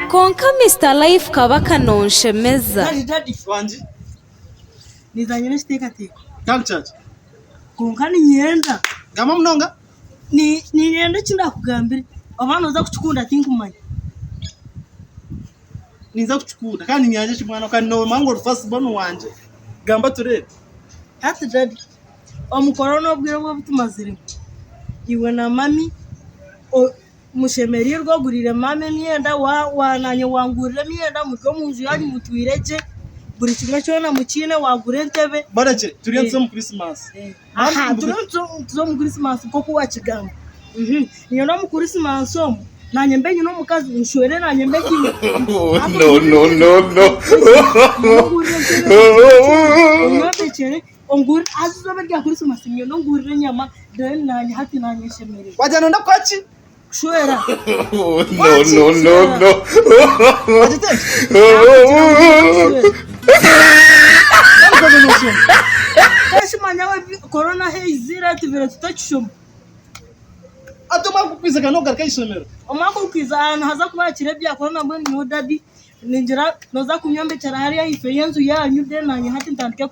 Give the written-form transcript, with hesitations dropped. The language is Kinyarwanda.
konka Mr Life kaba kanonshemeza Daddy Wanji? nizanye n'iteka teko Kanchacha. konka Ninyenda Gama mnonga? Ninyenda kindakugambira abana uza kuchukunda tinkumanya Niza kuchukunda kandi nyaje chimwana kandi no mango first born wanje. Gamba turebe. ati daddy omukoro n'obwire bwo butumazire iwe na mami mushemeri rwogurire mame myenda wananye wangurire myenda mutwe munzu yanyu mutwireje buri kimwe cyona mukine wagure ntebe Barache turiyanse mu Christmas. aha tuzo mu Christmas ko kuwa kigamba niyo no mu Christmas nanye mbenye no mukazi Kushwera nanye mbenye no ongur azuzo berya Christmas niyo no ngurire nyama then nanye hati nanye shemere Wajana ndo kwachi? Kushwera No. Wajite? Kashi manyawe corona heizira tivira tutachishoma Atoma kukwiza kanoga kayishomero. omwaka ukiza ahantu haza kubakire bya corona mbone niho daddy ninjira noza kunyombe cyara hariya ife yenzu yanyu de nanye hati ntandike